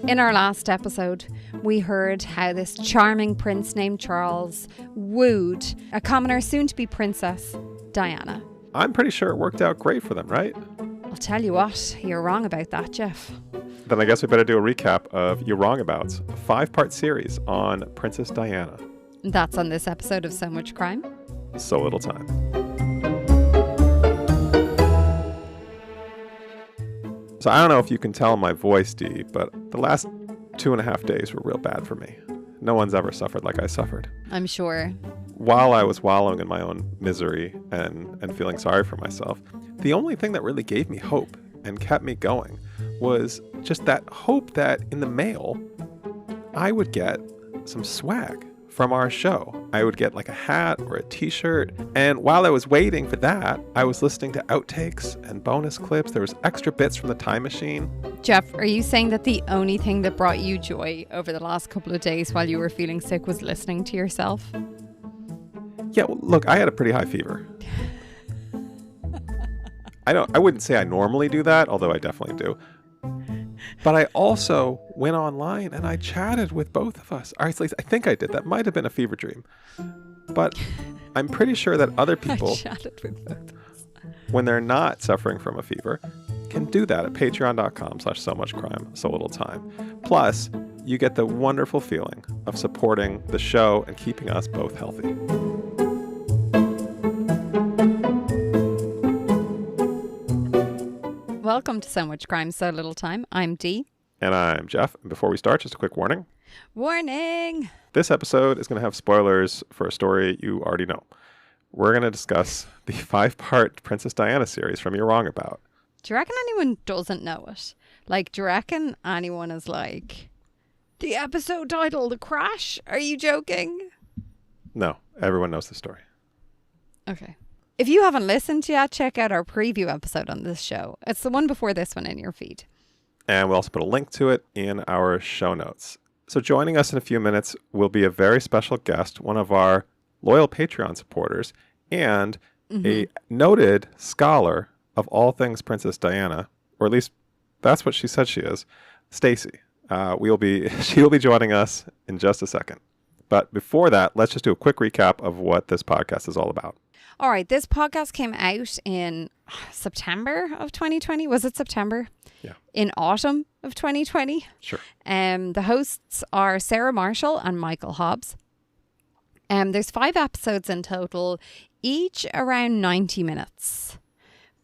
In our last episode, we heard how this charming prince named Charles wooed a commoner soon-to-be princess, Diana. I'm pretty sure it worked out great for them, right? I'll tell you what, you're wrong about that, Jeff. Then I guess we better do a recap of You're Wrong About's 5-part series on Princess Diana. That's on this episode of So Much Crime, So Little Time. So I don't know if you can tell my voice, Dee, but the last 2.5 days were real bad for me. No one's ever suffered like I suffered. I'm sure. While I was wallowing in my own misery and feeling sorry for myself, the only thing that really gave me hope and kept me going was just that hope that in the mail, I would get some swag from our show. I would get like a hat or a t-shirt. And while I was waiting for that, I was listening to outtakes and bonus clips. There was extra bits from the time machine. Jeff, are you saying that the only thing that brought you joy over the last couple of days while you were feeling sick was listening to yourself? Yeah, well, look, I had a pretty high fever. I wouldn't say I normally do that, although I definitely do. But I also went online and I chatted with both of us. Or at least I think I did. That might have been a fever dream. But I'm pretty sure that other people, I chatted with both of us, when they're not suffering from a fever, can do that at patreon.com/so-much-crime, so little time. Plus, you get the wonderful feeling of supporting the show and keeping us both healthy. Welcome to So Much Crime, So Little Time. I'm Dee. And I'm Jeff. And before we start, just a quick warning. Warning! This episode is going to have spoilers for a story you already know. We're going to discuss the 5-part Princess Diana series from You're Wrong About. Do you reckon anyone doesn't know it? Like, do you reckon anyone is like, the episode title, The Crash? Are you joking? No, everyone knows the story. Okay. If you haven't listened yet, check out our preview episode on this show. It's the one before this one in your feed. And we'll also put a link to it in our show notes. So joining us in a few minutes will be a very special guest, one of our loyal Patreon supporters, and a noted scholar of all things Princess Diana, or at least that's what she said she is, Stacy. She will be joining us in just a second. But before that, let's just do a quick recap of what this podcast is all about. All right, this podcast came out in September of 2020. Was it September? Yeah. In autumn of 2020. Sure. The hosts are Sarah Marshall and Michael Hobbes. There's 5 episodes in total, each around 90 minutes.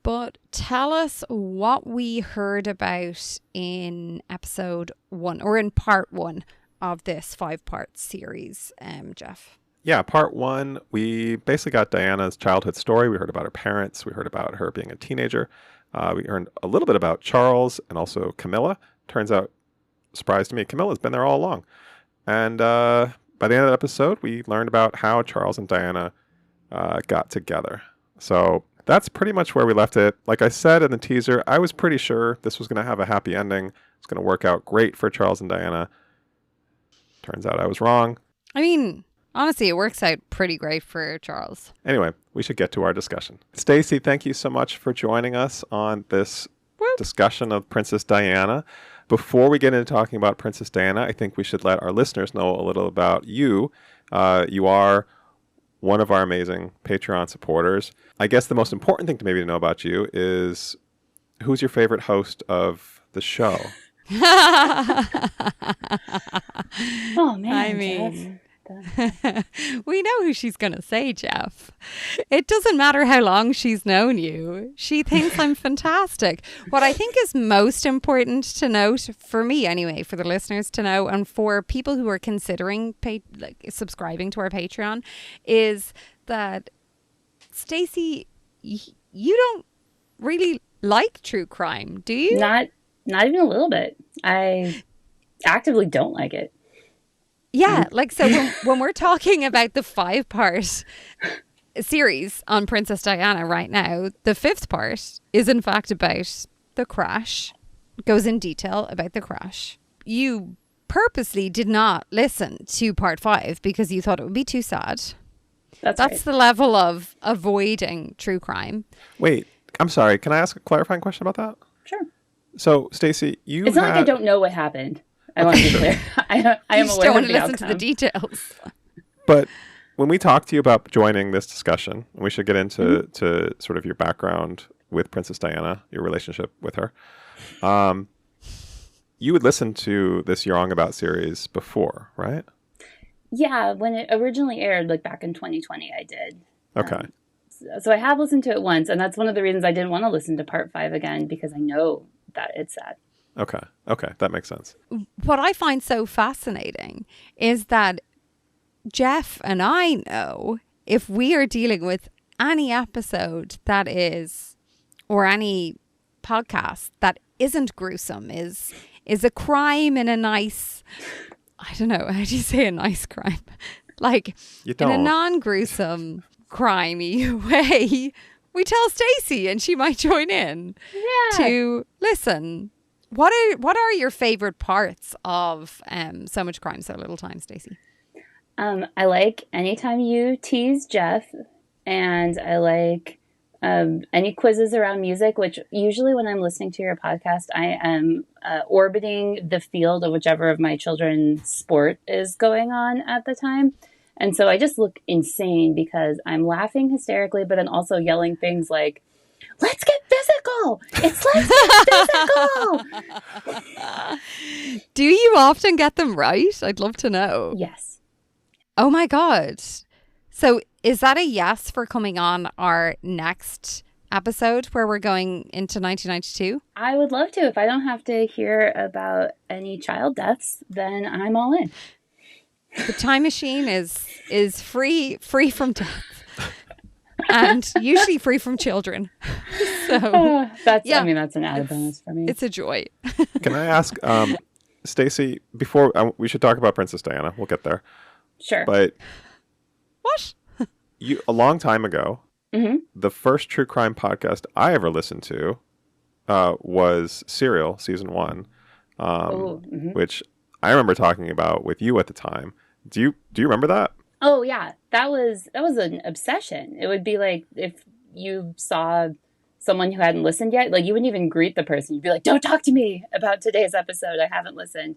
But tell us what we heard about in episode 1, or in part 1 of this 5-part series, Jeff. Yeah, part 1, we basically got Diana's childhood story. We heard about her parents. We heard about her being a teenager. We learned a little bit about Charles and also Camilla. Turns out, surprise to me, Camilla's been there all along. And by the end of the episode, we learned about how Charles and Diana got together. So that's pretty much where we left it. Like I said in the teaser, I was pretty sure this was going to have a happy ending. It's going to work out great for Charles and Diana. Turns out I was wrong. I mean, honestly, it works out pretty great for Charles. Anyway, we should get to our discussion. Stacy, thank you so much for joining us on this discussion of Princess Diana. Before we get into talking about Princess Diana, I think we should let our listeners know a little about you. You are one of our amazing Patreon supporters. I guess the most important thing to maybe know about you is who's your favorite host of the show? Oh, man. I mean, we know who she's going to say, Jeff. It doesn't matter how long she's known you. She thinks I'm fantastic. What I think is most important to note, for me anyway, for the listeners to know, and for people who are considering subscribing to our Patreon, is that, Stacy, you don't really like true crime, do you? Not even a little bit. I actively don't like it. Yeah, like, so when we're talking about the 5-part series on Princess Diana right now, the 5th part is in fact about the crash. It goes in detail about the crash. You purposely did not listen to part 5 because you thought it would be too sad. That's right. the level of avoiding true crime. Wait, I'm sorry. Can I ask a clarifying question about that? Sure. So, Stacy, It's not like I don't know what happened. I want to be clear. I am You just aware don't want of to the listen to the outcome. details. But when we talked to you about joining this discussion, we should get into to sort of your background with Princess Diana, your relationship with her. You would listen to this You're Wrong About series before, right? Yeah, when it originally aired, like back in 2020, I did. Okay. So I have listened to it once, and that's one of the reasons I didn't want to listen to part 5 again, because I know that it's sad. Okay. That makes sense. What I find so fascinating is that Jeff and I know if we are dealing with any episode that is, or any podcast that isn't gruesome, is a crime in a nice, I don't know, how do you say a nice crime? Like You in a don't. non-gruesome, crimey way, we tell Stacy and she might join in to listen. What are your favorite parts of So Much Crime, So Little Time, Stacy? I like anytime you tease Jeff, and I like any quizzes around music, which usually when I'm listening to your podcast, I am orbiting the field of whichever of my children's sport is going on at the time. And so I just look insane because I'm laughing hysterically, but then also yelling things like, let's get physical. It's let's get physical. Do you often get them right? I'd love to know. Yes. Oh my God. So is that a yes for coming on our next episode where we're going into 1992? I would love to. If I don't have to hear about any child deaths, then I'm all in. The time machine is free from death. And usually free from children. So That's an added bonus for me. it's a joy. Can I ask, Stacy, before we should talk about Princess Diana. We'll get there. Sure. But What? a long time ago, the first true crime podcast I ever listened to was Serial season 1, which I remember talking about with you at the time. Do you remember that? Oh yeah, that was an obsession. It would be like if you saw someone who hadn't listened yet, like you wouldn't even greet the person. You'd be like, "Don't talk to me about today's episode. I haven't listened."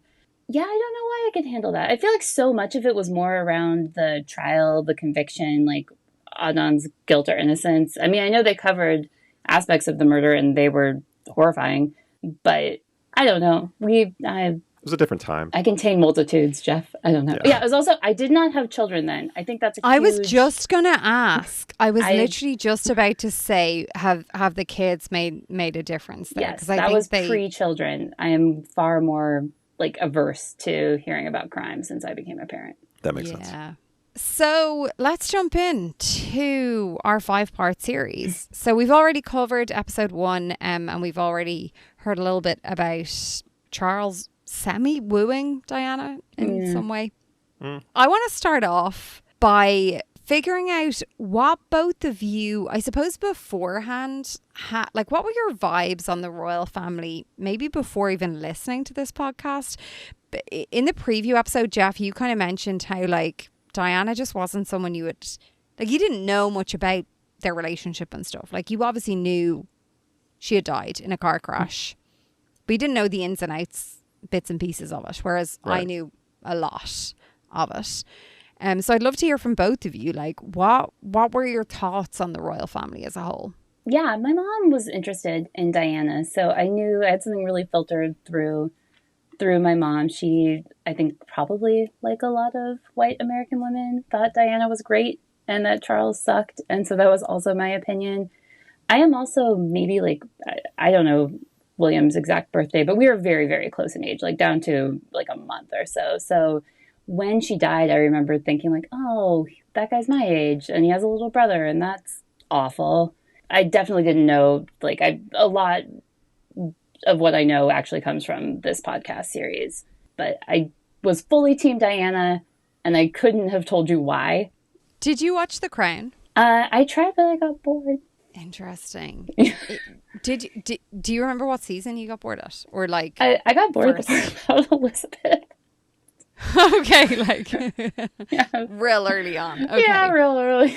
Yeah, I don't know why I could handle that. I feel like so much of it was more around the trial, the conviction, like Adnan's guilt or innocence. I mean, I know they covered aspects of the murder and they were horrifying, but I don't know. It was a different time. I contain multitudes, Jeff. I don't know. Yeah, it was also, I did not have children then. I think that's a huge... I was just going to ask. I was literally just about to say, have the kids made a difference there? Yes, I that think was pre-children. I am far more like averse to hearing about crime since I became a parent. That makes sense. So let's jump into our 5-part series. So we've already covered episode 1 and we've already heard a little bit about Charles semi-wooing Diana in some way. I want to start off by figuring out what both of you, I suppose beforehand, like what were your vibes on the royal family, maybe before even listening to this podcast? In the preview episode, Jeff, you kind of mentioned how like Diana just wasn't someone you would, like you didn't know much about their relationship and stuff. Like you obviously knew she had died in a car crash, but you didn't know the ins and outs, bits and pieces of it, whereas I knew a lot of it. So I'd love to hear from both of you. Like, what were your thoughts on the royal family as a whole? Yeah, my mom was interested in Diana, so I knew I had something really filtered through my mom. She, I think, probably like a lot of white American women, thought Diana was great and that Charles sucked, and so that was also my opinion. I am also maybe like, I don't know William's exact birthday, but we were very, very close in age, like down to like a month or so. So when she died, I remember thinking like, oh, that guy's my age and he has a little brother and that's awful. I definitely didn't know, like a lot of what I know actually comes from this podcast series, but I was fully team Diana and I couldn't have told you why. Did you watch The Crown? I tried, but I got bored. Interesting. Do you remember what season you got bored at? Or like I got bored at the part about Elizabeth. Okay, like real early on. Okay. Yeah, real early.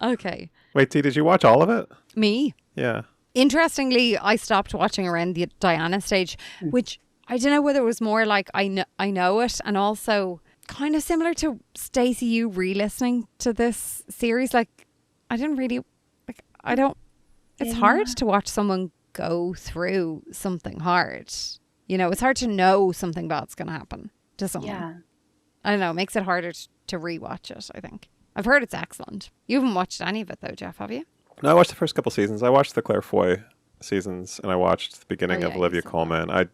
Okay. Wait, T, did you watch all of it? Me? Yeah. Interestingly, I stopped watching around the Diana stage, which I don't know whether it was more like I know it, and also kind of similar to Stacey, you re-listening to this series. Like, I didn't really, like, I don't, it's hard to watch someone go through something hard. You know, it's hard to know something bad's going to happen to someone. Yeah. I don't know. It makes it harder to rewatch it, I think. I've heard it's excellent. You haven't watched any of it though, Jeff, have you? No, I watched the first couple seasons. I watched the Claire Foy seasons, and I watched the beginning of Olivia Colman. I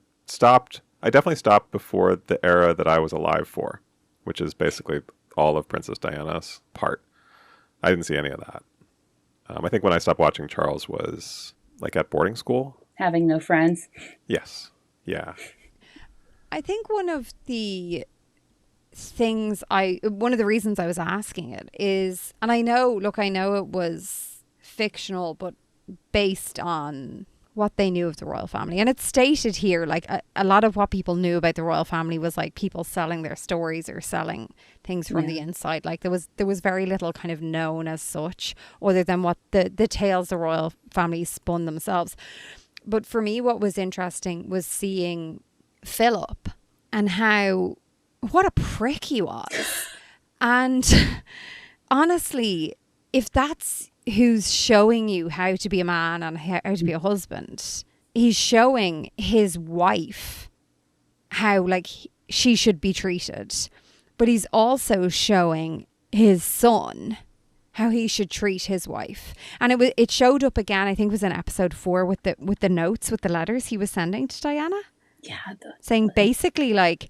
definitely stopped before the era that I was alive for, which is basically all of Princess Diana's part. I didn't see any of that. I think when I stopped watching Charles was like at boarding school. Having no friends. Yes. Yeah. I think one of the reasons I was asking it is, and I know it was fictional, but based on what they knew of the royal family. And it's stated here, like a lot of what people knew about the royal family was like people selling their stories or selling things from the inside. Like there was very little kind of known as such, other than what the tales the royal family spun themselves. But for me, what was interesting was seeing Philip and what a prick he was. And honestly, if that's who's showing you how to be a man and how to be a husband, he's showing his wife how like she should be treated, but he's also showing his son how he should treat his wife. And it showed up again, I think it was in episode 4 with the notes, with the letters he was sending to Diana. Yeah. Saying basically like,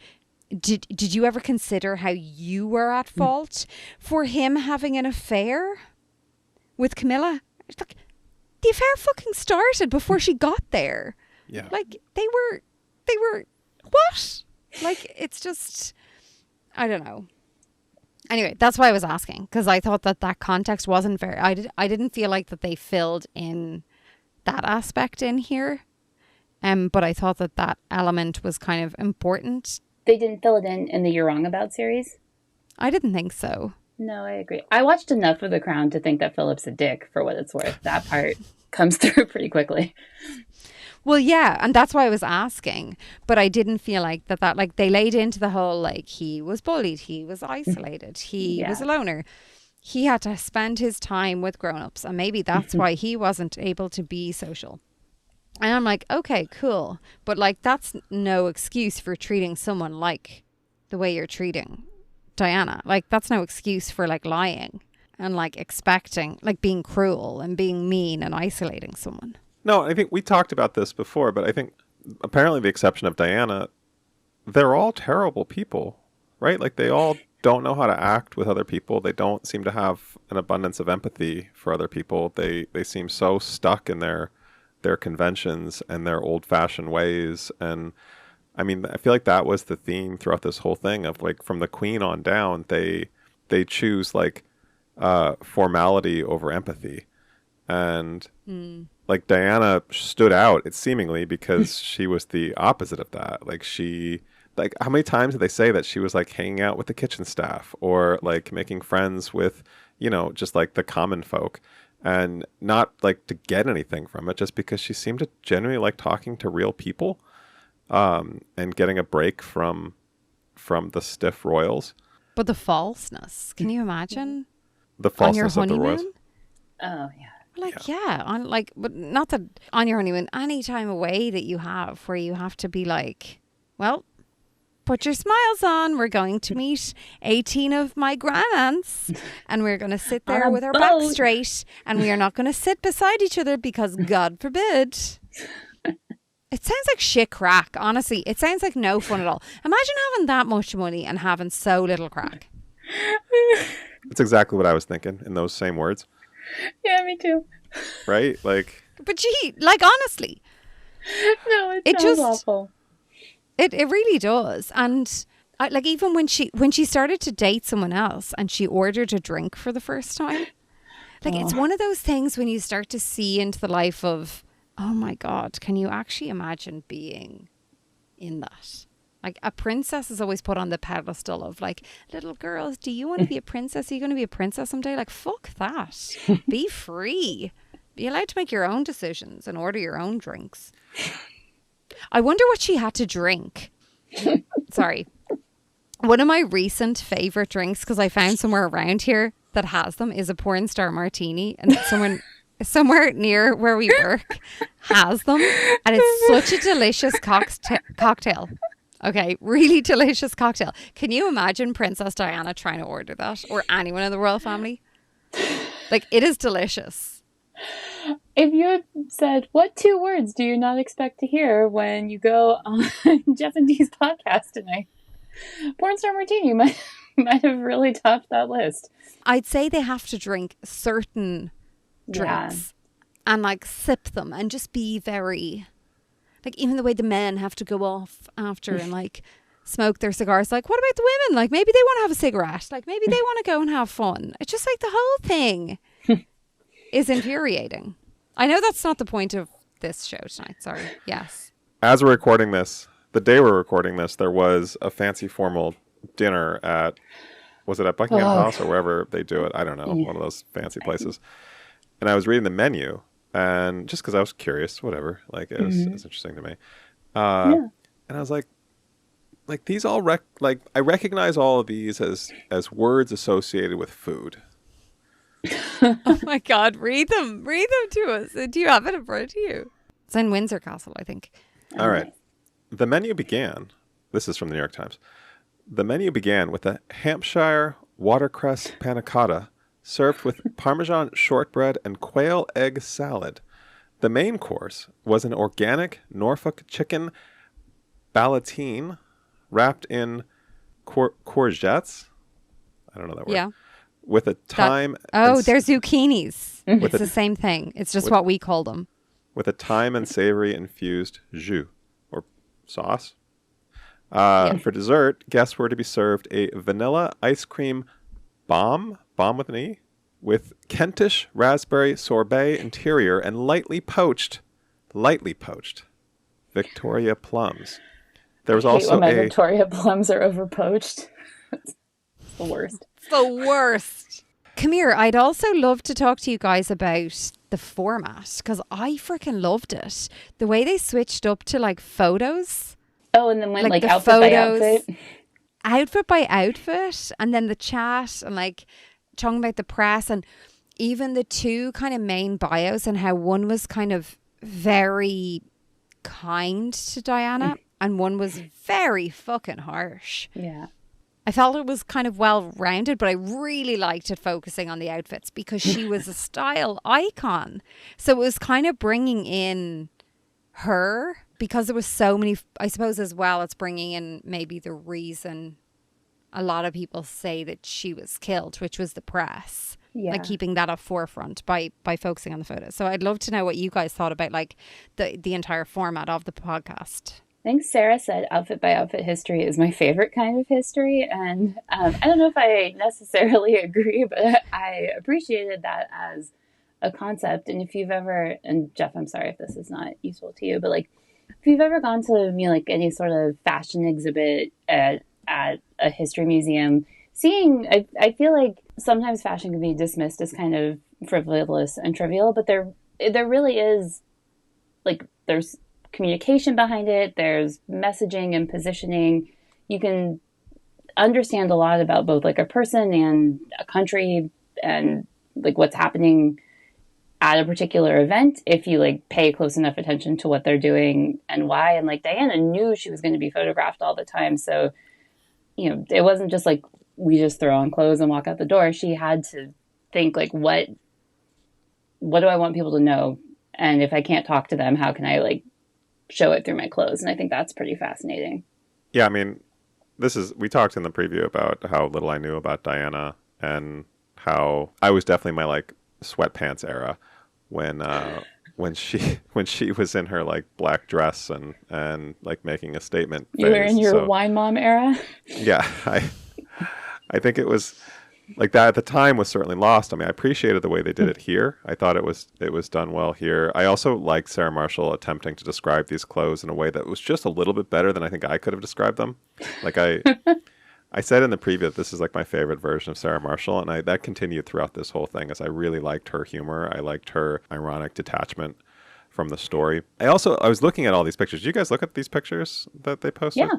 did you ever consider how you were at fault for him having an affair with Camilla? It's like, the affair fucking started before she got there. Yeah. Like they were what? Like, it's just, I don't know. Anyway, that's why I was asking, because I thought that context wasn't very, I didn't feel like that they filled in that aspect in here. But I thought that element was kind of important. They didn't fill it in the You're Wrong About series? I didn't think so. No, I agree. I watched enough of The Crown to think that Philip's a dick, for what it's worth. That part comes through pretty quickly. Well, yeah, and that's why I was asking. But I didn't feel like that like they laid into the whole, like, he was bullied, he was isolated, he was a loner. He had to spend his time with grown-ups, and maybe that's why he wasn't able to be social. And I'm like, okay, cool. But like, that's no excuse for treating someone like the way you're treating Diana. Like, that's no excuse for like lying and like expecting, like being cruel and being mean and isolating someone. No, I think we talked about this before, but I think apparently the exception of Diana, they're all terrible people, right? Like, they all don't know how to act with other people. They don't seem to have an abundance of empathy for other people. They seem so stuck in their conventions and their old-fashioned ways. And I mean, I feel like that was the theme throughout this whole thing of, like, from the Queen on down, they choose like formality over empathy. And like, Diana stood out, it's seemingly because she was the opposite of that. Like, how many times did they say that she was like hanging out with the kitchen staff or like making friends with, you know, just like the common folk, and not like to get anything from it, just because she seemed to genuinely like talking to real people, and getting a break from the stiff royals. But the falseness, can you imagine? The falseness of the royals. Oh, yeah. Like, yeah, on like, but not that on your honeymoon, any time away that you have where you have to be like, well, put your smiles on. We're going to meet 18 of my grandaunts, and we're going to sit there with our back straight, and we are not going to sit beside each other because God forbid. It sounds like shit crack, honestly. It sounds like no fun at all. Imagine having that much money and having so little crack. That's exactly what I was thinking in those same words. Yeah, me too. Right? Like, but gee, like, honestly. No, it sounds awful. It really does. And like, even when she started to date someone else and she ordered a drink for the first time, like, it's one of those things when you start to see into the life of, oh my God, can you actually imagine being in that? Like, a princess is always put on the pedestal of like, little girls, do you want to be a princess? Are you going to be a princess someday? Like, fuck that. Be free. Be allowed to make your own decisions and order your own drinks. I wonder what she had to drink. Sorry. One of my recent favorite drinks, because I found somewhere around here that has them, is a porn star martini. And somewhere near where we work has them. And it's such a delicious cocktail. Okay, really delicious cocktail. Can you imagine Princess Diana trying to order that? Or anyone in the royal family? Like, it is delicious. If you had said, what 2 words do you not expect to hear when you go on Jeff and Dee's podcast tonight? Porn star martini might have really topped that list. I'd say they have to drink certain drinks and like sip them and just be very, like, even the way the men have to go off after and like smoke their cigars. Like, what about the women? Like, maybe they want to have a cigarette. Like, maybe they want to go and have fun. It's just like the whole thing is infuriating. I know that's not the point of this show tonight. Sorry. Yes. As we're recording this, the day we're recording this, there was a fancy formal dinner at, was it at Buckingham House or wherever they do it? I don't know. One of those fancy places. And I was reading the menu, and just because I was curious, whatever, like it was interesting to me. And I was like these all I recognize all of these as words associated with food. Oh my God, read them to us. Do you have it in front of you? It's in Windsor Castle, I think. All right. The menu began, this is from the New York Times. The menu began with a Hampshire watercress panna cotta served with Parmesan shortbread and quail egg salad. The main course was an organic Norfolk chicken ballotine wrapped in courgettes. I don't know that word. Yeah. With a thyme. They're zucchinis. It's the same thing. It's just what we call them. With a thyme and savory infused jus or sauce. For dessert, guests were to be served a vanilla ice cream bomb with an E, with Kentish raspberry sorbet interior and lightly poached Victoria plums. There was also when my Victoria plums are overpoached. It's the worst. It's the worst. Come here. I'd also love to talk to you guys about the format, because I freaking loved it. The way they switched up to like photos. Oh, and then went like outfit by outfit. Outfit by outfit. And then the chat and like talking about the press and even the 2 kind of main bios and how one was kind of very kind to Diana and one was very fucking harsh. Yeah. I felt it was kind of well-rounded, but I really liked it focusing on the outfits because she was a style icon. So it was kind of bringing in her, because there was so many, I suppose as well, it's bringing in maybe the reason a lot of people say that she was killed, which was the press. Yeah. Like keeping that up forefront by focusing on the photos. So I'd love to know what you guys thought about like the entire format of the podcast. I think Sarah said outfit by outfit history is my favorite kind of history. And I don't know if I necessarily agree, but I appreciated that as a concept. And if you've ever, and Jeff, I'm sorry if this is not useful to you, but like if you've ever gone to, you know, like any sort of fashion exhibit at a history museum, seeing, I feel like sometimes fashion can be dismissed as kind of frivolous and trivial, but there really is, like, there's communication behind it, there's messaging and positioning. You can understand a lot about both like a person and a country and like what's happening at a particular event if you like pay close enough attention to what they're doing and why. And like Diana knew she was going to be photographed all the time, so you know, it wasn't just like we just throw on clothes and walk out the door. She had to think like, what do I want people to know? And if I can't talk to them, how can I like show it through my clothes? And I think that's pretty fascinating. Yeah, I mean, we talked in the preview about how little I knew about Diana and how I was definitely my like sweatpants era when she was in her like black dress and like making a statement. You were in your wine mom era? Yeah, I think it was like that at the time was certainly lost. I mean, I appreciated the way they did it here. I thought it was done well here. I also liked Sarah Marshall attempting to describe these clothes in a way that was just a little bit better than I think I could have described them. Like I said in the preview that this is like my favorite version of Sarah Marshall, and that continued throughout this whole thing as I really liked her humor. I liked her ironic detachment from the story. I was looking at all these pictures. Did you guys look at these pictures that they posted?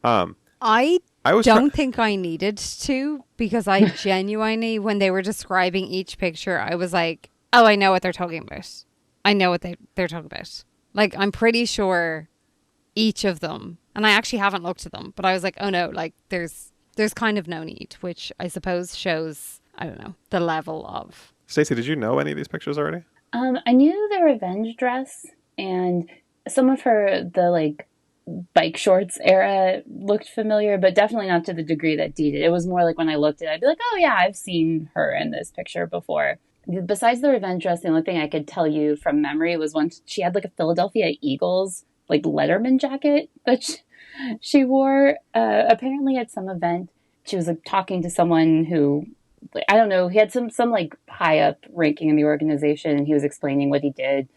Yeah. I was don't think I needed to, because I genuinely, when they were describing each picture, I was like, oh, I know what they're talking about. I know what they're talking about. Like, I'm pretty sure each of them, and I actually haven't looked at them, but I was like, oh no, like there's kind of no need, which I suppose shows, I don't know, the level of. Stacey, did you know any of these pictures already? I knew the revenge dress and some of the bike shorts era looked familiar, but definitely not to the degree that Dee did. It was more like when I looked at it, I'd be like, oh yeah, I've seen her in this picture before. Besides the revenge dress, the only thing I could tell you from memory was when she had like a Philadelphia Eagles like Letterman jacket that she wore. Apparently at some event, she was like talking to someone who, I don't know, he had some like high up ranking in the organization, and he was explaining what he did.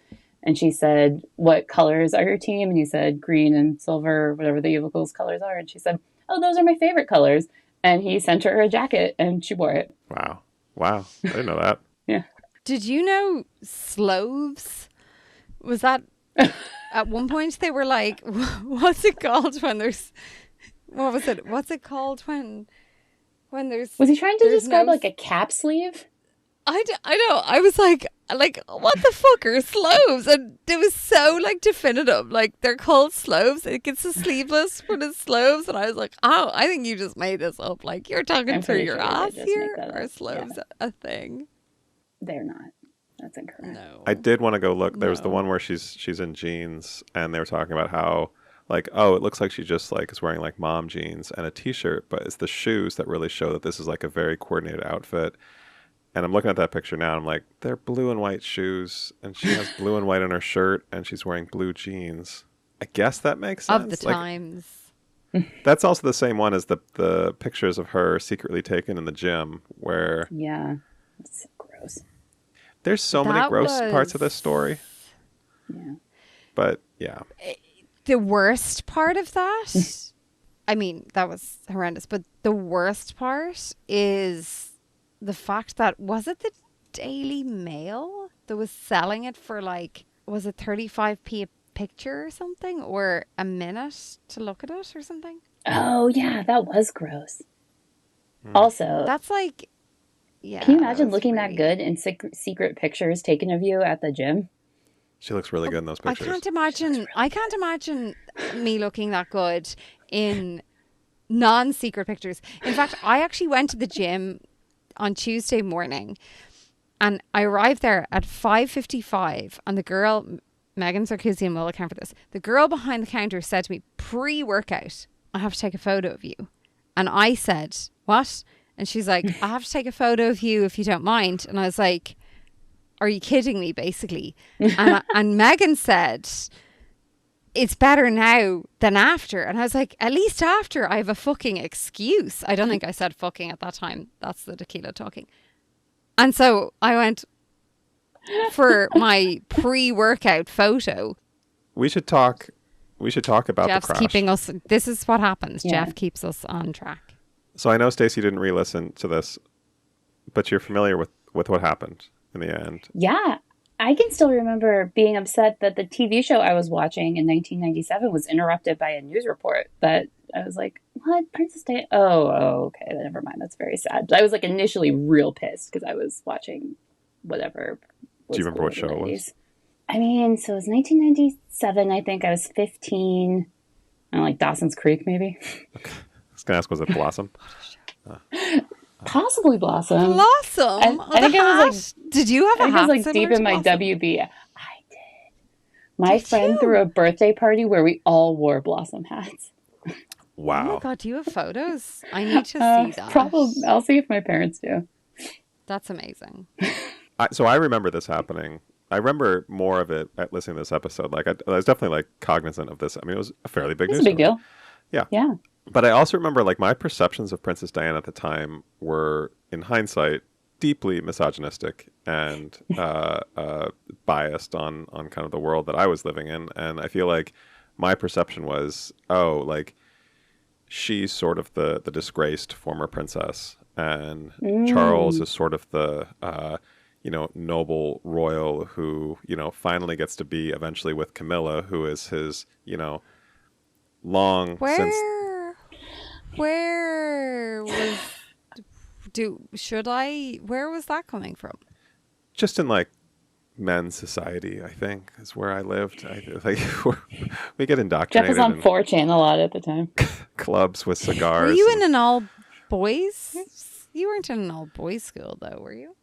And she said, what colors are your team? And he said, green and silver, whatever the Eagles colors are. And she said, oh, those are my favorite colors. And he sent her a jacket and she wore it. Wow. I didn't know that. Yeah. Did you know sloves? Was that at one point they were like, what's it called when there's, what was it? What's it called when there's. Was he trying to describe like a cap sleeve? I know. I was like, what the fuck are sloves? And it was so like definitive. Like, they're called sloves. Like, it's a sleeveless, but it's sloves. And I was like, oh, I think you just made this up. Like, you're talking through your ass here. Are sloves a thing? They're not. That's incorrect. No. I did want to go look. There was the one where she's in jeans, and they were talking about how, like, oh, it looks like she just like is wearing like mom jeans and a t-shirt, but it's the shoes that really show that this is like a very coordinated outfit. And I'm looking at that picture now, and I'm like, they're blue and white shoes, and she has blue and white on her shirt, and she's wearing blue jeans. I guess that makes sense. Of the times. That's also the same one as the pictures of her secretly taken in the gym, where... Yeah, it's gross. There's so many gross parts of this story. Yeah. But, yeah. The worst part of that, I mean, that was horrendous, but the worst part is the fact that, was it the Daily Mail that was selling it for like, was it 35p a picture or something, or a minute to look at it or something? Oh yeah, that was gross. Also, That's like, yeah. can you imagine looking that good in secret pictures taken of you at the gym? She looks really good in those pictures. I can't imagine me looking that good in non-secret pictures. In fact, I actually went to the gym on Tuesday morning, and I arrived there at 5:55, and the girl, Megan Sarkisian will account for this, the girl behind the counter said to me, pre-workout, I have to take a photo of you. And I said, what? And she's like, I have to take a photo of you if you don't mind. And I was like, are you kidding me, basically? And Megan said, it's better now than after. And I was like, at least after I have a fucking excuse. I don't think I said fucking at that time. That's the tequila talking. And so I went for my pre-workout photo. We should talk about Jeff's the crash. keeping us. This is what happens. Yeah. Jeff keeps us on track. So I know Stacey didn't re-listen to this, but you're familiar with what happened in the end. Yeah. I can still remember being upset that the TV show I was watching in 1997 was interrupted by a news report that I was like, what? Princess Diana? Oh, okay. Never mind. That's very sad. But I was like initially real pissed because I was watching whatever. Do you remember what show it was? I mean, so it was 1997. I think I was 15. I don't know, like Dawson's Creek, maybe. Okay. I was going to ask, was it Blossom? Possibly Blossom. Blossom? I think it was like, did you have a I think hat it was like similar deep in to my Blossom? WB. I did. My Did friend you? threw a birthday party where we all wore Blossom hats. Oh Wow. my God, do you have photos? I need to see that. Probably. I'll see if my parents do. That's amazing. So I remember this happening. I remember more of it at listening to this episode. Like I was definitely like cognizant of this. I mean, it was a fairly big news It's a big story. deal. Yeah. Yeah. But I also remember like my perceptions of Princess Diana at the time were, in hindsight, deeply misogynistic and biased on kind of the world that I was living in. And I feel like my perception was, oh, like she's sort of the disgraced former princess, and Charles is sort of the noble royal who, finally gets to be eventually with Camilla, who is his, long since. Where was where was that coming from? Just in like men's society, I think, is where I lived. We get Jeff indoctrinated was on in 4chan a lot at the time. clubs with cigars. Were you in an all boys? You weren't in an all boys school though, were you?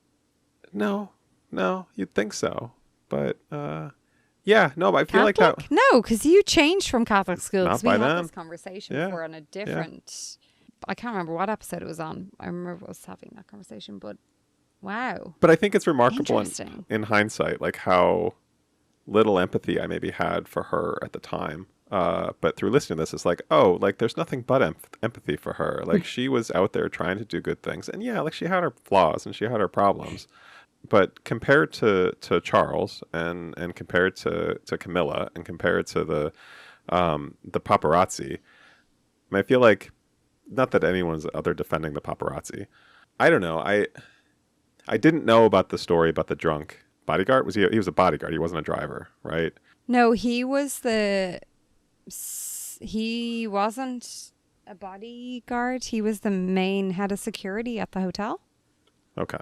No, you'd think so, but yeah, no, but I feel Catholic? like that. No, because you changed from Catholic school. Not Because we by had then. this conversation Yeah. before on a different. I can't remember what episode it was on. I remember us having that conversation, but wow. But I think it's remarkable Interesting. in hindsight, like how little empathy I maybe had for her at the time. But through listening to this, it's like, oh, like there's nothing but empathy for her. Like she was out there trying to do good things, and yeah, like she had her flaws and she had her problems. But compared to Charles and compared to Camilla and compared to the paparazzi, I feel like, not that anyone's out there defending the paparazzi. I don't know. I didn't know about the story about the drunk bodyguard. He was a bodyguard. He wasn't a driver, right? No, he wasn't a bodyguard. He was the main head of security at the hotel. Okay.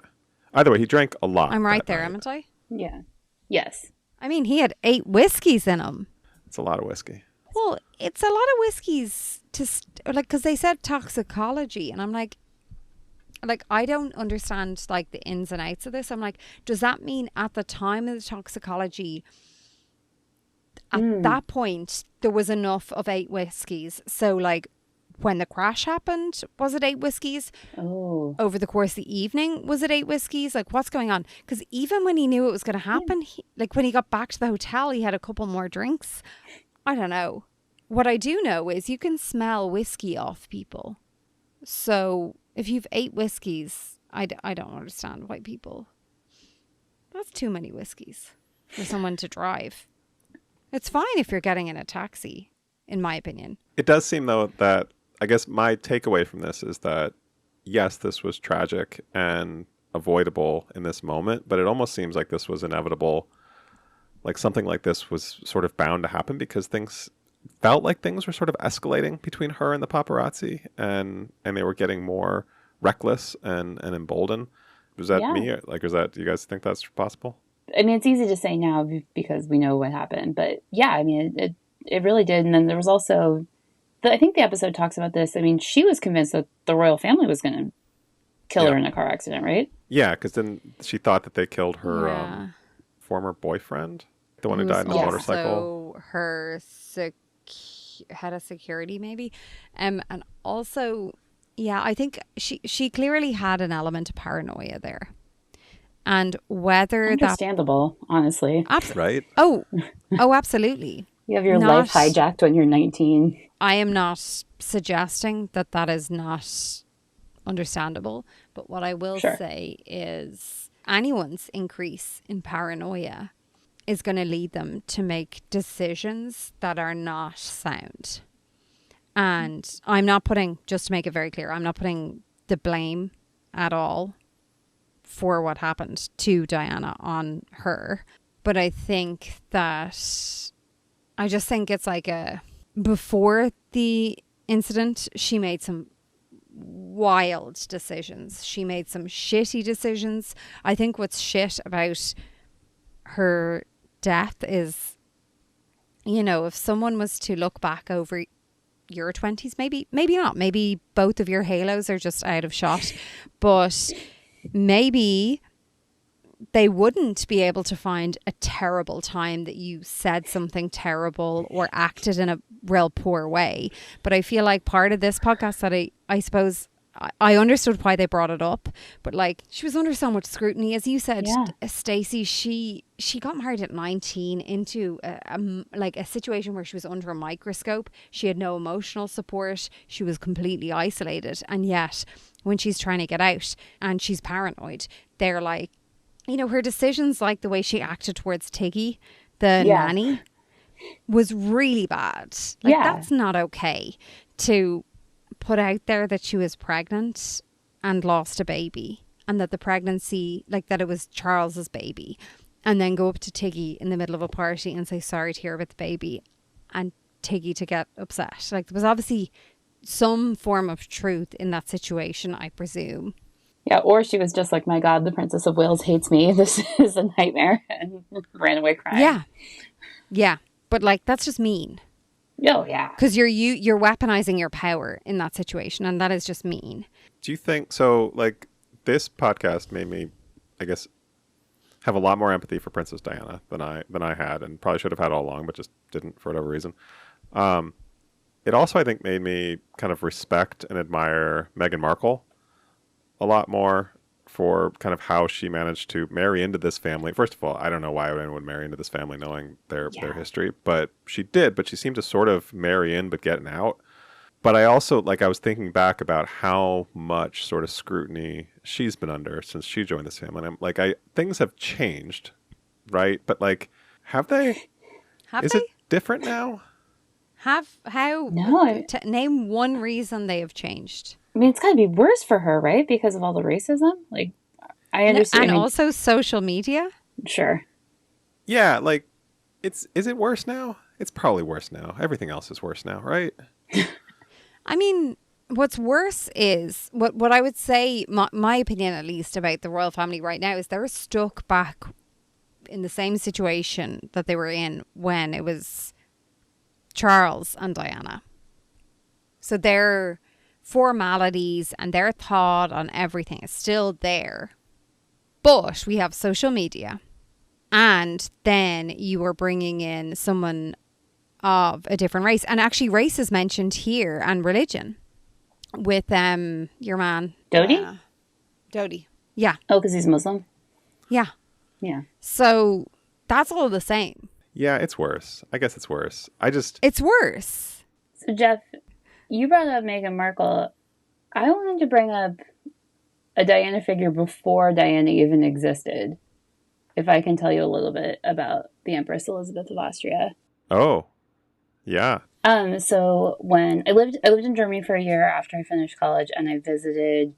Either way, he drank a lot. I'm right there, night. haven't I? Yeah. Yes. I mean, he had 8 whiskeys in him. It's a lot of whiskey. Well, it's a lot of whiskeys because they said toxicology, and I'm like, I don't understand like the ins and outs of this. I'm like, does that mean at the time of the toxicology, at that point, there was enough of 8 whiskeys? So like when the crash happened, was it 8 whiskeys? Oh. Over the course of the evening, was it 8 whiskeys? Like what's going on? Because even when he knew it was going to happen, like when he got back to the hotel, he had a couple more drinks. I don't know. What I do know is you can smell whiskey off people. So if you've 8 whiskeys, I don't understand why people... That's too many whiskeys for someone to drive. It's fine if you're getting in a taxi, in my opinion. It does seem, though, that I guess my takeaway from this is that, yes, this was tragic and avoidable in this moment, but it almost seems like this was inevitable. Like something like this was sort of bound to happen because things felt like things were sort of escalating between her and the paparazzi, and they were getting more reckless and emboldened. Was that me? Like, do you guys think that's possible? I mean, it's easy to say now because we know what happened, but yeah, I mean, it really did. And then there was also, I think the episode talks about this. I mean, she was convinced that the royal family was going to kill her in a car accident, right? Yeah, because then she thought that they killed her former boyfriend, the one who died in the motorcycle. So her head of security, maybe, and also, yeah, I think she clearly had an element of paranoia there, and whether understandable, honestly, right? Oh, absolutely. You have your life hijacked when you're 19. I am not suggesting that is not understandable, but what I will say is anyone's increase in paranoia is going to lead them to make decisions that are not sound. And I'm not putting, just to make it very clear, I'm not putting the blame at all for what happened to Diana on her. But I think that, I just think it's like before the incident, she made some wild decisions. She made some shitty decisions. I think what's shit about her death is, if someone was to look back over your 20s, maybe not, maybe both of your halos are just out of shot, but maybe they wouldn't be able to find a terrible time that you said something terrible or acted in a real poor way. But I feel like part of this podcast that I suppose I understood why they brought it up, but like she was under so much scrutiny, as you said, Stacy. She got married at 19 into a situation where she was under a microscope. She had no emotional support. She was completely isolated, and yet when she's trying to get out and she's paranoid, they're like, her decisions, like the way she acted towards Tiggy, the nanny, was really bad. Like that's not okay to put out there that she was pregnant and lost a baby and that the pregnancy, like that it was Charles's baby, and then go up to Tiggy in the middle of a party and say sorry to hear about the baby, and Tiggy to get upset. Like there was obviously some form of truth in that situation, I presume. Yeah, or she was just like, my God, the Princess of Wales hates me. This is a nightmare, and ran away crying. Yeah. Yeah. But like, that's just mean. Oh, yeah. Because you're weaponizing your power in that situation, and that is just mean. Do you think so? Like, this podcast made me, I guess, have a lot more empathy for Princess Diana than I had, and probably should have had all along, but just didn't for whatever reason. It also, I think, made me kind of respect and admire Meghan Markle a lot more for kind of how she managed to marry into this family. First of all, I don't know why anyone would marry into this family knowing their history, but she did. But she seemed to sort of marry in but getting out. But I also, like, I was thinking back about how much sort of scrutiny she's been under since she joined this family. And I'm like, things have changed, right? But like, have they? Is it different now? No. Name one reason they have changed. I mean, it's got to be worse for her, right? Because of all the racism. Like, I understand. And also social media. Sure. Yeah, like, is it worse now? It's probably worse now. Everything else is worse now, right? I mean, what's worse is, what I would say, my opinion at least, about the royal family right now is they're stuck back in the same situation that they were in when it was Charles and Diana. So their formalities and their thought on everything is still there. But we have social media. And then you are bringing in someone of a different race. And actually race is mentioned here, and religion, with your man. Dodi? Dodi. Yeah. Oh, because he's Muslim? Yeah. Yeah. So that's all the same. Yeah, it's worse. I guess it's worse. It's worse. So, Jeff, you brought up Meghan Markle. I wanted to bring up a Diana figure before Diana even existed. If I can tell you a little bit about the Empress Elizabeth of Austria. Oh, yeah. So when I lived in Germany for a year after I finished college, and I visited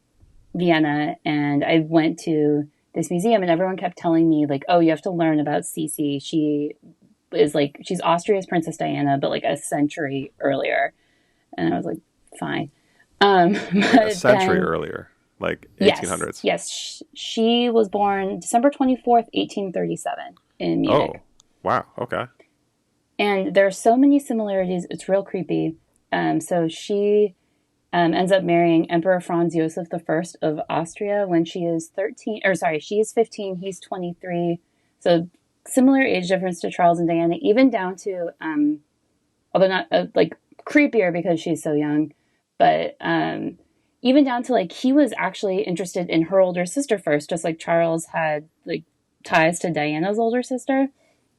Vienna, and I went to this museum, and everyone kept telling me, like, oh, you have to learn about Sisi. She's Austria's Princess Diana, but like a century earlier. And I was like, fine. A century earlier, like 1800s. Yes. She was born December 24th, 1837 in Munich. Oh, wow. Okay. And there are so many similarities. It's real creepy. So she ends up marrying Emperor Franz Joseph I of Austria when she is 13. Or sorry, she is 15. He's 23. So similar age difference to Charles and Diana, even down to, although not like creepier because she's so young, but even down to like he was actually interested in her older sister first, just like Charles had like ties to Diana's older sister.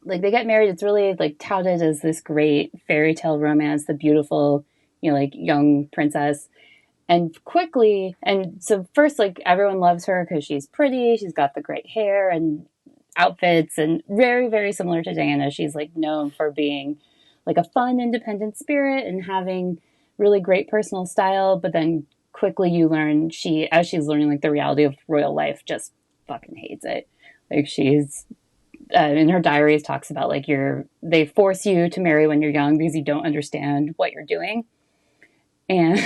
Like they get married, it's really like touted as this great fairy tale romance, the beautiful, like young princess. And quickly, and so first, like everyone loves her because she's pretty, she's got the great hair and outfits, and very, very similar to Diana. She's like known for being like a fun, independent spirit and having really great personal style. But then quickly you learn as she's learning like the reality of royal life, just fucking hates it. Like she's in her diaries talks about like they force you to marry when you're young because you don't understand what you're doing. And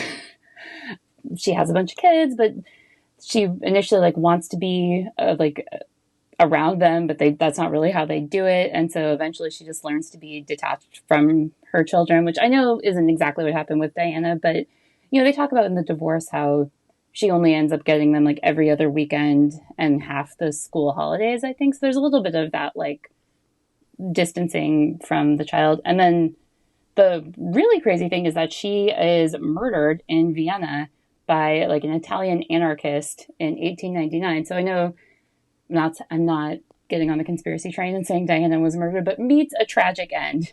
she has a bunch of kids, but she initially like wants to be like around them, but that's not really how they do it. And so eventually she just learns to be detached from her children, which I know isn't exactly what happened with Diana, but they talk about in the divorce how she only ends up getting them like every other weekend and half the school holidays, I think. So there's a little bit of that like distancing from the child. And then the really crazy thing is that she is murdered in Vienna by like an Italian anarchist in 1899. So I know I'm not getting on the conspiracy train and saying Diana was murdered, but meets a tragic end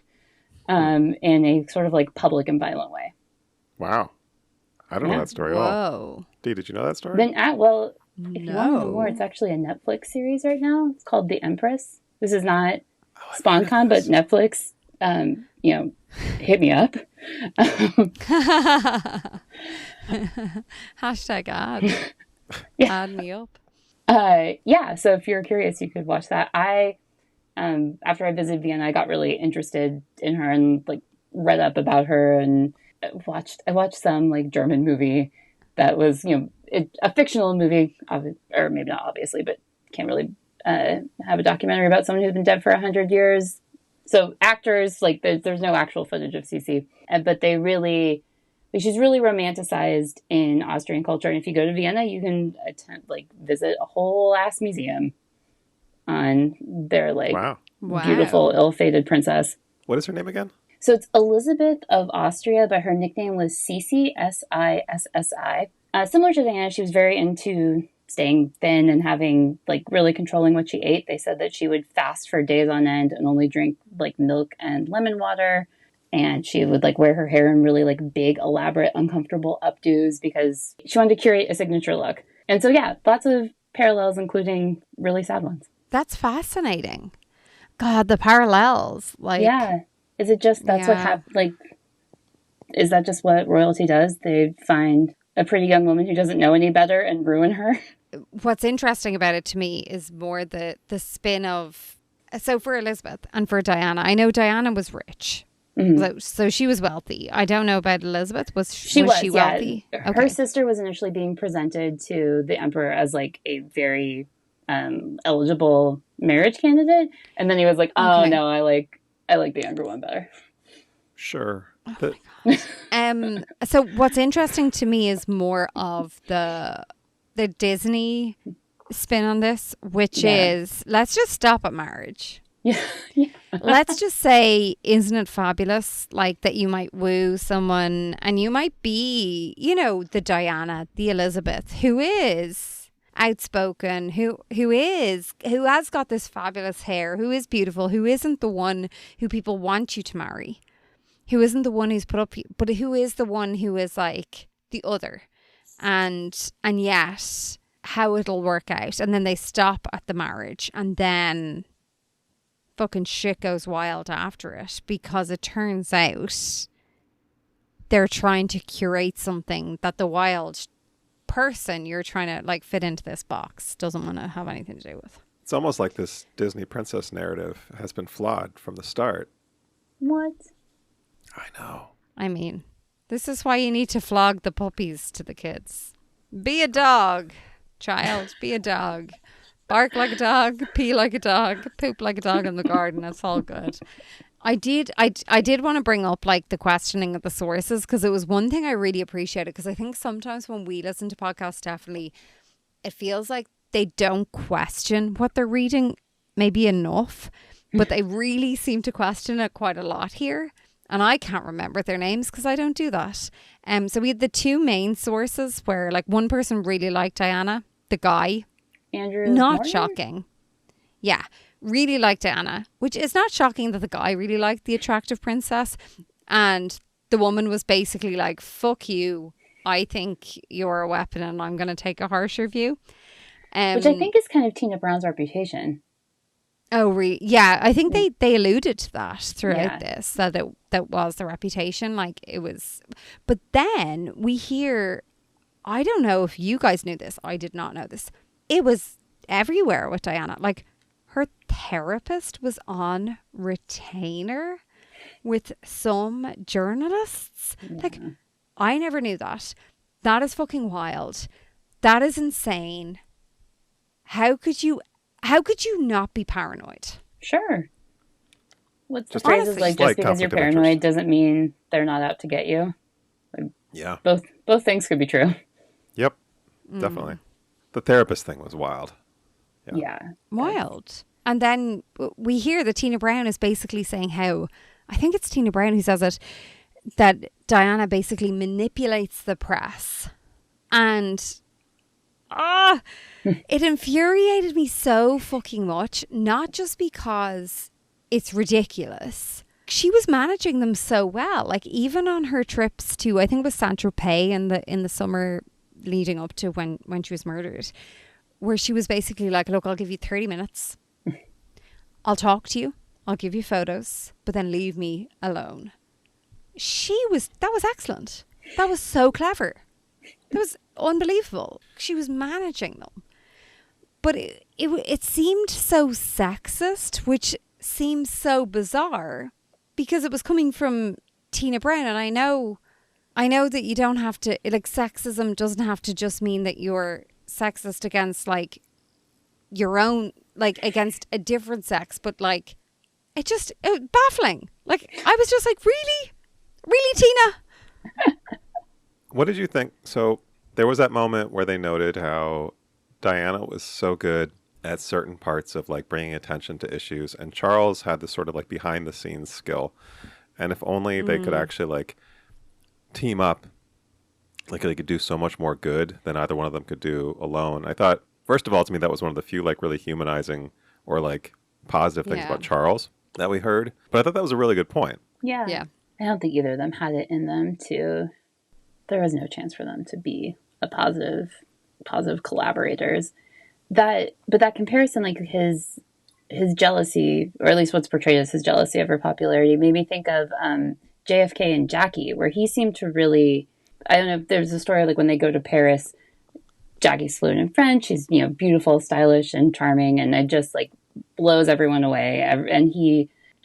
in a sort of like public and violent way. Wow. I don't know that story at all. Whoa. Dee, did you know that story? If you want to know more, it's actually a Netflix series right now. It's called The Empress. This is not SpawnCon, but Netflix, hit me up. Hashtag ad. Yeah. Add me up. Yeah, so if you're curious, you could watch that. After I visited Vienna, I got really interested in her and like read up about her and I watched some like German movie that was, a fictional movie, or maybe not obviously, but can't really have a documentary about someone who's been dead for 100 years. So actors, like there's no actual footage of Cece, but she's really romanticized in Austrian culture. And if you go to Vienna, you can visit a whole ass museum on their Wow. beautiful, ill-fated princess. What is her name again? So it's Elizabeth of Austria, but her nickname was Sissi, Sissi. Similar to Diana, she was very into staying thin and having really controlling what she ate. They said that she would fast for days on end and only drink milk and lemon water. And she would wear her hair in really big, elaborate, uncomfortable updos because she wanted to curate a signature look. And so, yeah, lots of parallels, including really sad ones. That's fascinating. God, the parallels. Yeah. Is it just what happened? Is that just what royalty does? They find a pretty young woman who doesn't know any better and ruin her? What's interesting about it to me is more the spin of... So for Elizabeth and for Diana, I know Diana was rich. Mm-hmm. So she was wealthy. I don't know about Elizabeth. Was she wealthy? Yeah. Her sister was initially being presented to the emperor as a very eligible marriage candidate, and then he was like, "Oh no, I like the younger one better." Sure. Oh my God. So what's interesting to me is more of the Disney spin on this, which is let's just stop at marriage. Yeah. Let's just say, isn't it fabulous? That you might woo someone and you might be, the Diana, the Elizabeth, who is outspoken, who has got this fabulous hair, who is beautiful, who isn't the one who people want you to marry, who isn't the one who's put up, but who is the one who is the other, and yet how it'll work out. And then they stop at the marriage and then fucking shit goes wild after it because it turns out they're trying to curate something that the wild person you're trying to fit into this box doesn't want to have anything to do with. It's almost like this Disney princess narrative has been flawed from the start. What? I know. I mean, this is why you need to flog the puppies to the kids. Be a dog, child. Be a dog. Bark like a dog, pee like a dog, poop like a dog in the garden. It's all good. I did want to bring up the questioning of the sources because it was one thing I really appreciated, because I think sometimes when we listen to podcasts, definitely it feels like they don't question what they're reading maybe enough, but they really seem to question it quite a lot here. And I can't remember their names because I don't do that. So we had the two main sources where one person really liked Diana, the guy. Andrew. Not Morton? Shocking. Yeah, really liked Diana, which is not shocking that the guy really liked the attractive princess. And the woman was basically like, fuck you. I think you're a weapon and I'm going to take a harsher view. Which I think is kind of Tina Brown's reputation. Oh, really? Yeah, I think they alluded to that throughout this, that was the reputation. It was. But then we hear, I don't know if you guys knew this. I did not know this. It was everywhere with Diana. Her therapist was on retainer with some journalists. Yeah. I never knew that. That is fucking wild. That is insane. How could you not be paranoid? Sure. What's the Just phrase is honestly, just because you're paranoid doesn't mean they're not out to get you. Yeah. Both things could be true. Yep. Definitely. The therapist thing was wild. Yeah. Wild. And then we hear that Tina Brown is basically saying how, I think it's Tina Brown who says it, that Diana basically manipulates the press. And it infuriated me so fucking much, not just because it's ridiculous. She was managing them so well. Even on her trips to, I think it was Saint-Tropez in the summer leading up to when she was murdered, where she was basically like, look, I'll give you 30 minutes. I'll talk to you. I'll give you photos, but then leave me alone. That was excellent. That was so clever. That was unbelievable. She was managing them. But it seemed so sexist, which seems so bizarre because it was coming from Tina Brown. And I know that you don't have to, like, sexism doesn't have to just mean that you're sexist against, like, your own, like, against a different sex, but, like, it was baffling. Like, I was just like, really? Really, Tina? What did you think? So there was that moment where they noted how Diana was so good at certain parts of, like, bringing attention to issues, and Charles had this sort of, like, behind the scenes skill. And if only they could actually, like, team up, like, they could do so much more good than either one of them could do alone. I thought, first of all, to me, that was one of the few, like, really humanizing or, like, positive things about Charles that we heard. But I thought that was a really good point. Yeah. I don't think either of them had it in them to. There was no chance for them to be a positive collaborators. But that comparison, like his jealousy, or at least what's portrayed as his jealousy of her popularity, made me think of JFK and Jackie, where he seemed to really, I don't know if there's a story like when they go to Paris, Jackie's fluent in French. She's, beautiful, stylish, and charming, and it just, like, blows everyone away. And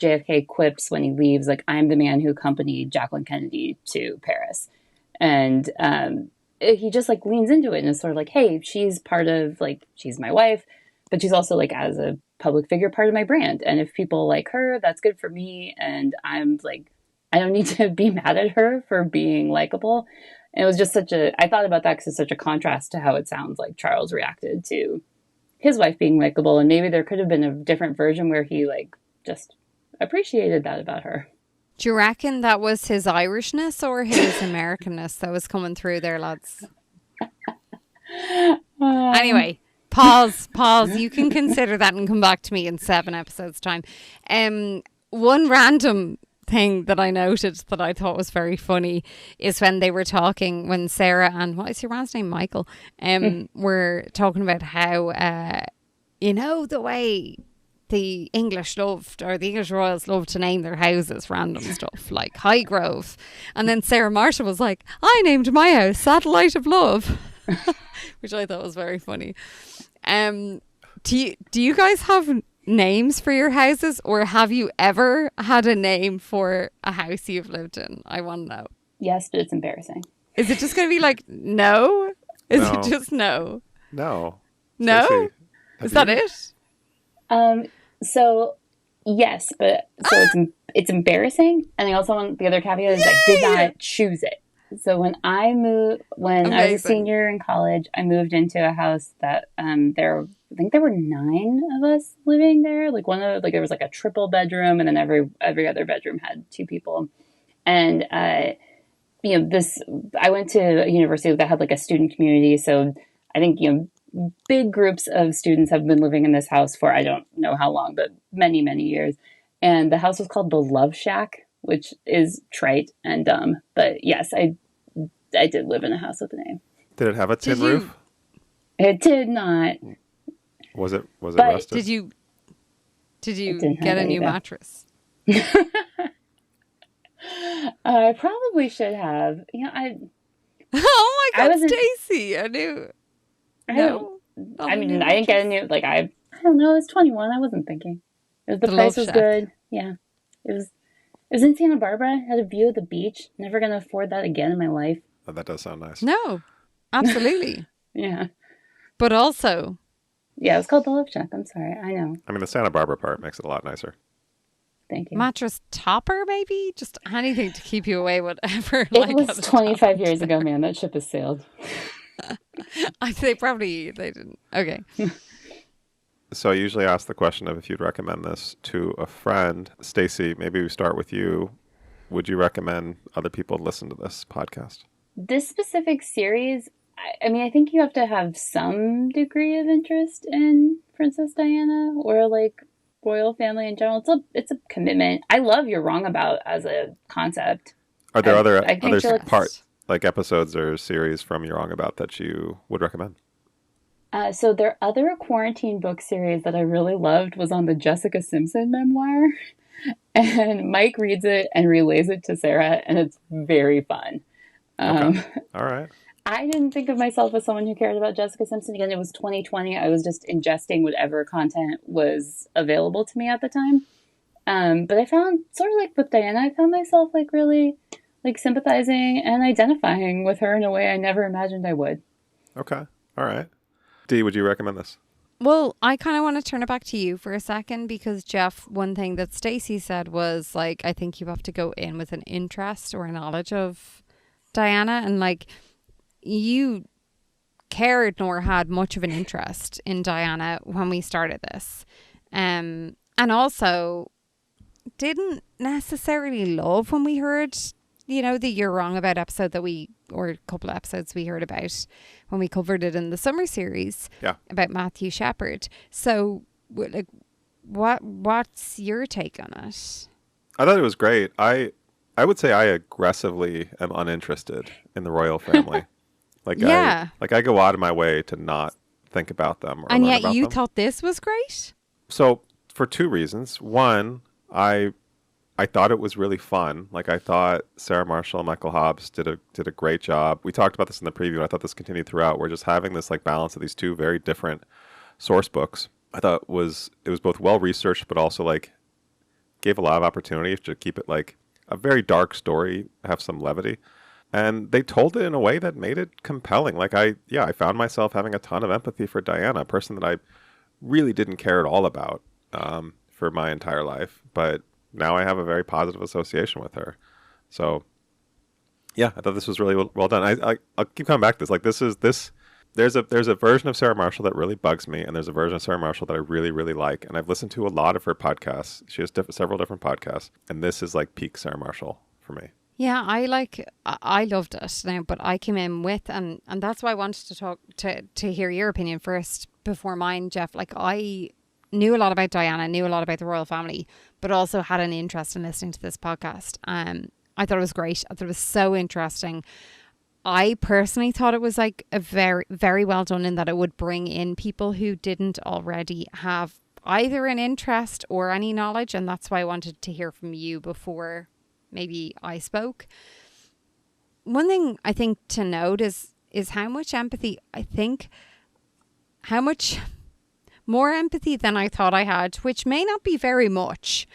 JFK quips when he leaves, like, I'm the man who accompanied Jacqueline Kennedy to Paris. And he just, like, leans into it and is sort of like, hey, she's part of, like, she's my wife, but she's also, like, as a public figure, part of my brand. And if people like her, that's good for me. And I'm like, I don't need to be mad at her for being likable. And it was just I thought about that because it's such a contrast to how it sounds like Charles reacted to his wife being likable. And maybe there could have been a different version where he, like, just appreciated that about her. Do you reckon that was his Irishness or his Americanness that was coming through there, lads? Anyway, pause. You can consider that and come back to me in 7 episodes' time. One random thing that I noted that I thought was very funny is when they were talking, when Sarah and, what is your man's name, Michael, were talking about how, the way the English loved, or the English royals loved to name their houses random stuff like Highgrove. And then Sarah Marshall was like, I named my house Satellite of Love, which I thought was very funny. Do you guys have names for your houses, or have you ever had a name for a house you've lived in? I want to know. Yes, but it's embarrassing. Is it just going to be like, no? Is No. it just no? No. No? Stacey, Is that it? So yes, but it's embarrassing. And I also want the other caveat is I did not choose it. So when I was a senior in college, I moved into a house that I think there were 9 of us living there. Like there was like a triple bedroom, and then every other bedroom had 2 people. And I went to a university that had like a student community. So I think big groups of students have been living in this house for I don't know how long, but many, many years. And the house was called the Love Shack, which is trite and dumb. But yes, I did live in a house with a name. Did it have a tin roof? It did not. Was it rusted? Did you get a new mattress? I probably should have. Oh my God, Stacy! I knew. No. I didn't get a new, like, I don't know, I was 21. I wasn't thinking. The price was good. Yeah. It was in Santa Barbara. Had a view of the beach. Never going to afford that again in my life. Oh, that does sound nice. No, absolutely. Yeah. But also. Yeah, it was called the Love Shack. I'm sorry. I know. I mean, the Santa Barbara part makes it a lot nicer. Thank you. Mattress topper, maybe? Just anything to keep you away, whatever. It was 25 years ago, man. That ship has sailed. They didn't. Okay. So I usually ask the question of if you'd recommend this to a friend. Stacy, maybe we start with you. Would you recommend other people listen to this podcast? This specific series, I think you have to have some degree of interest in Princess Diana or like royal family in general. It's a commitment. I love You're Wrong About as a concept. Are there other parts, like episodes or series from You're Wrong About that you would recommend? So their other quarantine book series that I really loved was on the Jessica Simpson memoir. And Mike reads it and relays it to Sarah, and it's very fun. Okay. All right. I didn't think of myself as someone who cared about Jessica Simpson. Again, it was 2020. I was just ingesting whatever content was available to me at the time. But I found, sort of like with Diana, I found myself like really like sympathizing and identifying with her in a way I never imagined I would. Okay. All right. Dee, would you recommend this? Well, I kind of want to turn it back to you for a second because, Jeff, one thing that Stacy said was, like, I think you have to go in with an interest or a knowledge of Diana. And, like, you cared nor had much of an interest in Diana when we started this. And also didn't necessarily love when we heard, you know, the You're Wrong About episode or a couple of episodes we heard about when we covered it in the summer series about Matthew Shepard. So, like, what's your take on it? I thought it was great. I would say I aggressively am uninterested in the royal family. Like, I go out of my way to not think about them. Or and learn yet about you them. thought this was great? So, for two reasons. One, I thought it was really fun. Like, I thought Sarah Marshall and Michael Hobbes did a great job. We talked about this in the preview, and I thought this continued throughout. We're just having this like balance of these two very different source books. I thought it was both well researched, but also like gave a lot of opportunity to keep it like a very dark story, have some levity. And they told it in a way that made it compelling. Like I found myself having a ton of empathy for Diana, a person that I really didn't care at all about for my entire life. But now I have a very positive association with her. So, yeah, I thought this was really well done. I'll keep coming back to this. Like, there's a version of Sarah Marshall that really bugs me, and there's a version of Sarah Marshall that I really, really like. And I've listened to a lot of her podcasts. She has several different podcasts, and this is like peak Sarah Marshall for me. Yeah, I loved it now, but I came in with, and that's why I wanted to talk to hear your opinion first before mine, Jeff. Like, I knew a lot about Diana, knew a lot about the royal family, but also had an interest in listening to this podcast. I thought it was great. I thought it was so interesting. I personally thought it was like a very, very well done in that it would bring in people who didn't already have either an interest or any knowledge. And that's why I wanted to hear from you before maybe I spoke. One thing I think to note is how much empathy, how much more empathy than I thought I had, which may not be very much,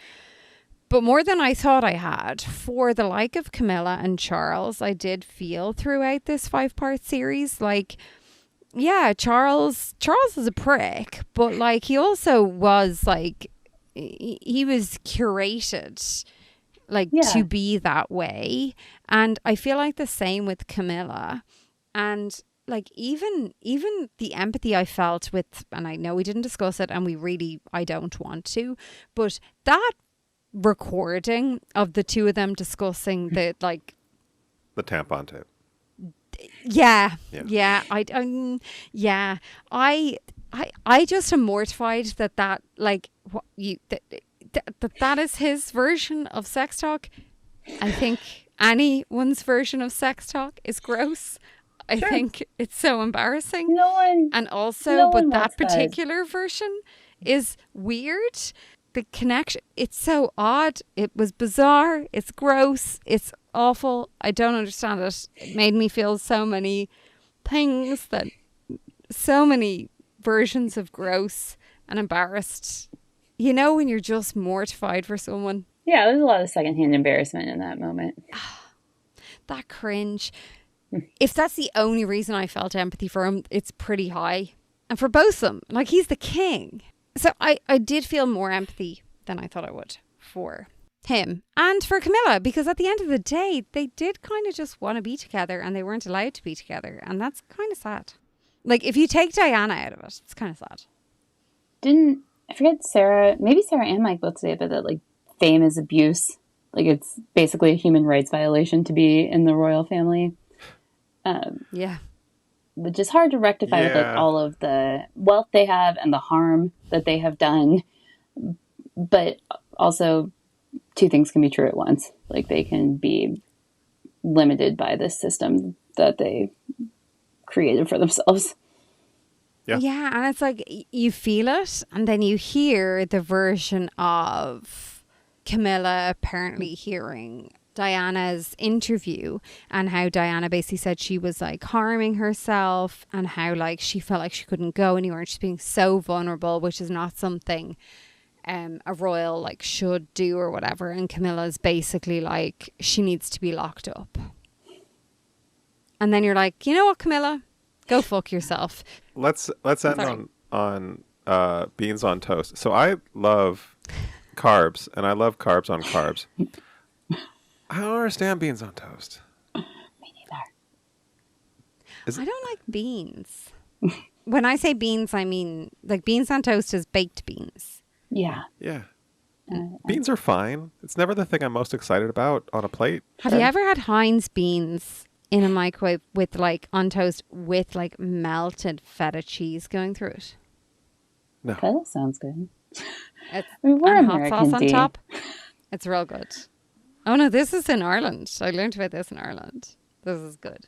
but more than I thought I had for the like of Camilla and Charles. I did feel throughout this 5-part series, like, yeah, Charles is a prick, but like he also was like, he was curated to be that way. And I feel like the same with Camilla. And like even the empathy I felt with, and I know we didn't discuss it and I don't want to, but that recording of the two of them discussing the tampon tape. I just am mortified that like what you that is his version of sex talk. I think anyone's version of sex talk is gross. I think it's so embarrassing. But that particular version is weird. The connection, it's so odd. It was bizarre. It's gross. It's awful. I don't understand it. It made me feel so many things, so many versions of gross and embarrassed. You know, when you're just mortified for someone. Yeah, there's a lot of secondhand embarrassment in that moment. That cringe. If that's the only reason I felt empathy for him, it's pretty high. And for both of them, like, he's the king. So I did feel more empathy than I thought I would for him and for Camilla, because at the end of the day, they did kind of just want to be together and they weren't allowed to be together. And that's kind of sad. Like, if you take Diana out of it, it's kind of sad. I forget maybe Sarah and Mike both say, but that like fame is abuse. Like, it's basically a human rights violation to be in the royal family. Which is hard to rectify with like all of the wealth they have and the harm that they have done. But also, two things can be true at once. Like, they can be limited by this system that they created for themselves. Yeah, and it's like you feel it, and then you hear the version of Camilla apparently hearing Diana's interview and how Diana basically said she was like harming herself and how like she felt like she couldn't go anywhere and she's being so vulnerable, which is not something a royal like should do or whatever. And Camilla's basically like she needs to be locked up. And then you're like, you know what, Camilla? Go fuck yourself. Let's end on beans on toast. So I love carbs, and I love carbs on carbs. I don't understand beans on toast. Me neither. I don't like beans. When I say beans, I mean like beans on toast is baked beans. Yeah. Yeah. Beans are fine. It's never the thing I'm most excited about on a plate. Have you ever had Heinz beans in a microwave with like on toast with like melted feta cheese going through it? No. That sounds good. We're and hot sauce on D. top. It's real good. Oh no, this is in Ireland. I learned about this in Ireland. This is good.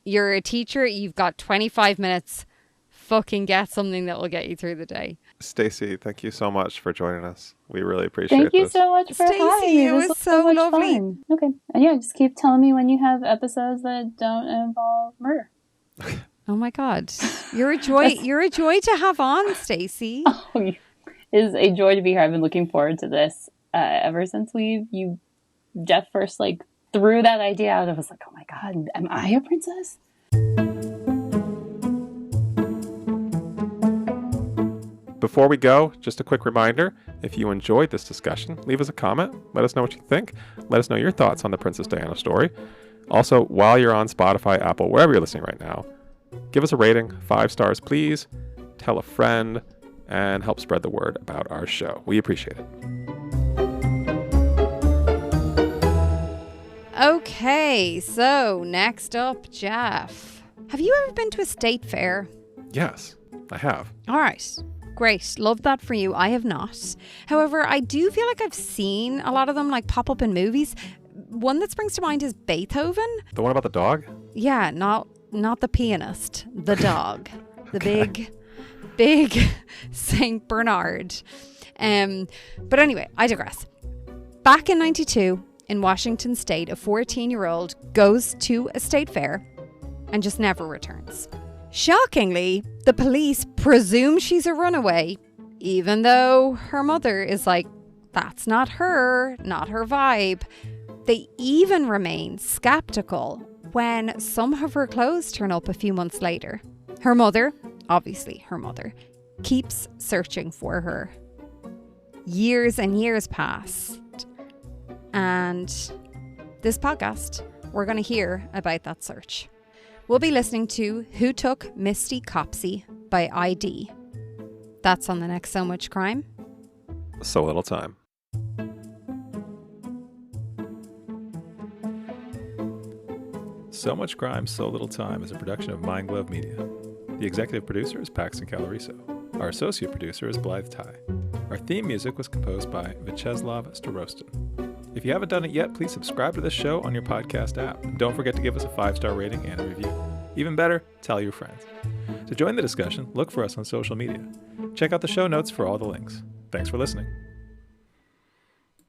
You're a teacher. You've got 25 minutes. Fucking get something that will get you through the day. Stacey, thank you so much for joining us. We really appreciate it. Thank you so much for having me. It was so lovely. Fun. Okay. And yeah, just keep telling me when you have episodes that don't involve murder. Oh my God. You're a joy. You're a joy to have on, Stacey. Oh, it is a joy to be here. I've been looking forward to this ever since Jeff first like threw that idea out. I was like, oh my God, am I a princess? Before we go, just a quick reminder, if you enjoyed this discussion, leave us a comment. Let us know what you think. Let us know your thoughts on the Princess Diana story. Also, while you're on Spotify, Apple, wherever you're listening right now, give us a rating, 5 stars, please. Tell a friend and help spread the word about our show. We appreciate it. Okay, so next up, Jeff. Have you ever been to a state fair? Yes, I have. All right. Great. Love that for you. I have not. However, I do feel like I've seen a lot of them like pop up in movies. One that springs to mind is Beethoven. The one about the dog? Yeah, not the pianist, the dog. The big Saint Bernard. But anyway, I digress. Back in 92, in Washington State, a 14-year-old goes to a state fair and just never returns. Shockingly, the police presume she's a runaway, even though her mother is like, that's not her vibe. They even remain skeptical when some of her clothes turn up a few months later. Her mother, obviously her mother, keeps searching for her. Years and years pass. And this podcast, we're going to hear about that search. We'll be listening to Who Took Misty Copsey by ID. That's on the next So Much Crime. So Little Time. So Much Crime, So Little Time is a production of Mind Glove Media. The executive producer is Paxton Caloriso. Our associate producer is Blythe Ty. Our theme music was composed by Vyacheslav Starostin. If you haven't done it yet, please subscribe to this show on your podcast app. And don't forget to give us a 5-star rating and a review. Even better, tell your friends. To join the discussion, look for us on social media. Check out the show notes for all the links. Thanks for listening.